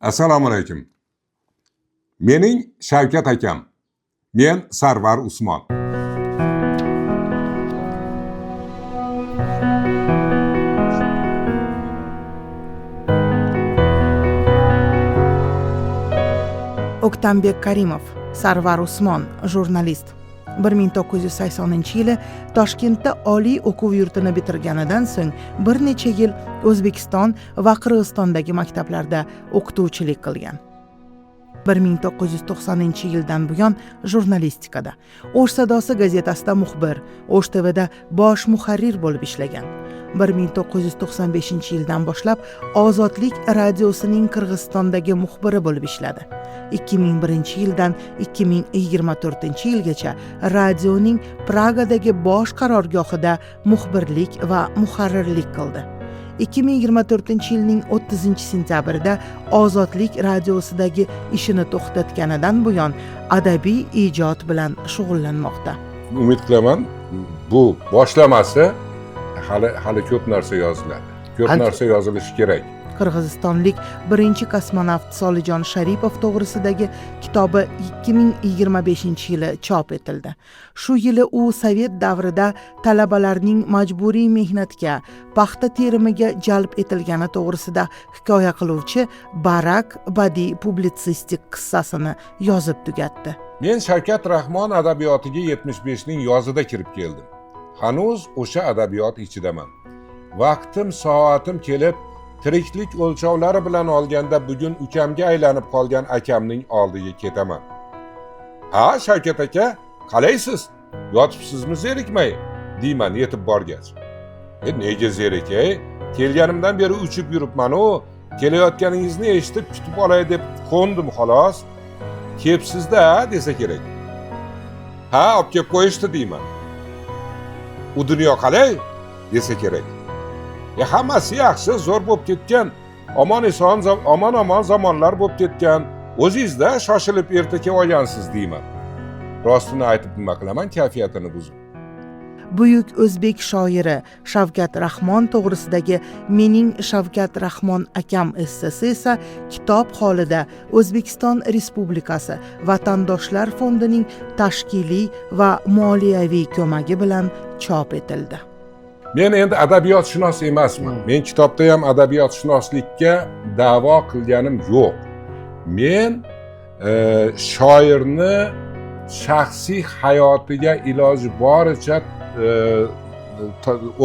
Assalomu alaykum. Mening Shavkat akam. Men Sarvar Usmon. O'ktanbek Karimov, Sarvar Usmon, jurnalist. 1980-yili Toshkentda oliy o'quv yurtini bitirganidan so'ng bir necha yil O'zbekiston va Qirg'izistondagi maktablarda o'qituvchilik qilgan. 1990-yildan buyon jurnalistikada, O'sh sadosi gazetasida muxbir, O'sh TVda bosh muharrir bo'lib ishlagan. 1995-yildan boshlab Ozodlik radiosining Qirg'izistondagi muxbiri bo'lib ishladi. 2001-yildan 2024-yilgacha radioning Pragadagi bosh qarorgohida muxbirlik va muharrirlik qildi. 2024-yilning 30-sentyabrida Ozodlik radiosidagi ishini to'xtatganidan buyon adabiy ijod bilan shug'ullanmoqda. Umid qilaman, bu boshlamasi hali ko'p narsa yoziladi. Ko'p narsa yozilishi kerak. Qirg'izistonlik birinchi kosmonavt Solijon Sharipov to'g'risidagi kitobi 2025-yili chop etildi. Shu yili u Sovet davrida talabalarning majburiy mehnatga, paxta terimiga jalb etilgani to'g'risida hikoya qiluvchi Barak badiiy publitsistik qissasini yozib tugatdi. Men Shavkat Rahmon adabiyotiga 75ning yozida kirib keldim. Hanuz o'sha adabiyot ichidaman. Vaqtim, soatim kelib, tiriklik o'lchovlari bilan olganda bugun ukamga aylanib qolgan akamning oldiga ketaman. "Ha, Shavkat aka, qalaysiz? Yotibsizmi zerikmay?" deyman yetib borgach. Nega zerikay? Kelganimdan beri uchib yuribman-u, kelayotganingizni eshitib kutib olay deb qo'ndim xolos. Kepsizda desa kerak. "Ha, olib kelib qo'yishdi" deyman. "U dunyo qalay?" desa kerak. Hammasi yaxshi, zo'r bo'lib ketgan, omon zamonlar bo'lib ketgan, o'zingizda shoshilib erta kelib olgansiz deyman. Rostini aytib nima qilaman, kayfiyatini buzib. Buyuk o'zbek shoiri Shavkat Rahmon to'g'risidagi Mening Shavkat Rahmon akam essesi esa kitob holida O'zbekiston Respublikasi Vatandoshlar fondining tashkiliy va moliyaviy ko'magi bilan chop etildi. Men endi adabiyotshunos emasman. Men kitobda ham adabiyotshunoslikka da'vo qilganim yo'q. Men shoirni shaxsiy hayotiga iloji boricha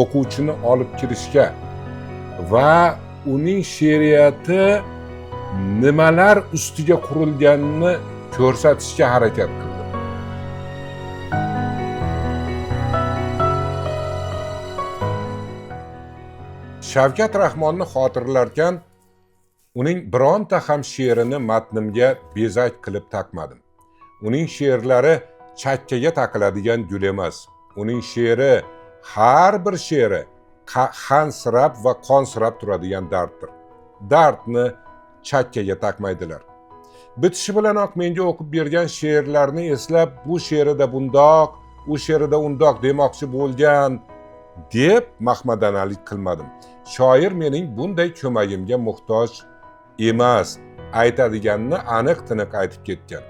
o'quvchini olib kirishga va uning she'riyati nimalar ustiga qurilganini ko'rsatishga harakat qildim. Shavkat Rahmonni xotirlarkan, uning bironta ham she'rini matnimga bezak qilib taqmadim. Uning she'rlari chakkaga taqiladigan gul emas. Uning she'ri, har bir she'ri hansirab va qonsirab turadigan darddir. Dardni chakkaga taqmaydilar. Bitishi bilanoq menga o'qib bergan she'rlarni eslab, bu she'rida bundoq, u she'rida undoq demoqchi bo'lgan deb mahmadanalik qilmadim. Shoir mening bunday ko'magimga muhtoj emas, aytadiganini aniq-tiniq aytib ketgan.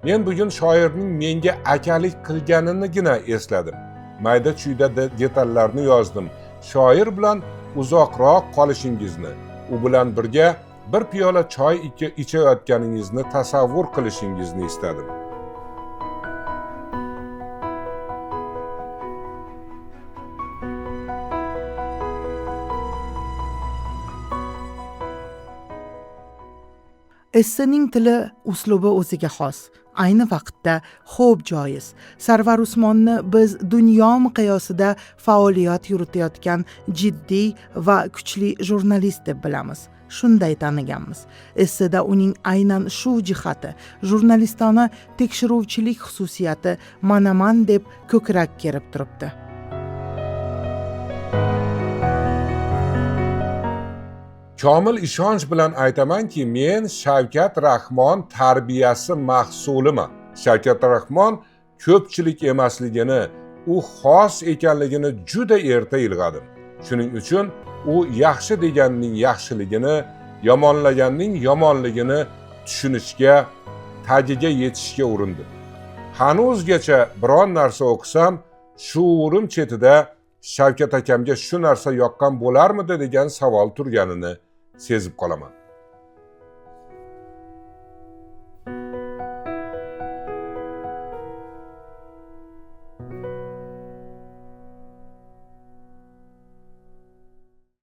Men bugun shoirning menga akalik qilganinigina esladim. Mayda-chuyda detallarni yozdim. Shoir bilan uzoqroq qolishingizni, u bilan birga bir piyola choy ichayotganingizni tasavvur qilishingizni istadim. Essening tili uslubi o'ziga xos. Ayni vaqtda xo'b joiz. Sarvar Usmonni biz dunyo miqyosida faoliyat yuritayotgan jiddiy va kuchli jurnalist deb bilamiz. Shunday taniganmiz. Esseda uning aynan shu jihati, jurnalistona tekshiruvchilik xususiyati manaman deb ko'krak kerib turibdi. Komil ishonch bilan aytamanki, men Shavkat Rahmon tarbiyasi mahsuliman. Shavkat Rahmon ko'pchilik emasligini, u xos ekanligini juda erta ilg'adim. Shuning uchun u yaxshi deganning yaxshiligini, yomonlaganning yomonligini tushunishga, tagiga yetishga urindim. Hanuzgacha biron narsa o'qisam, shuurim chetida Shavkat akamga shu narsa yoqqan bo'larmidi degan savol turganini sezib qolaman.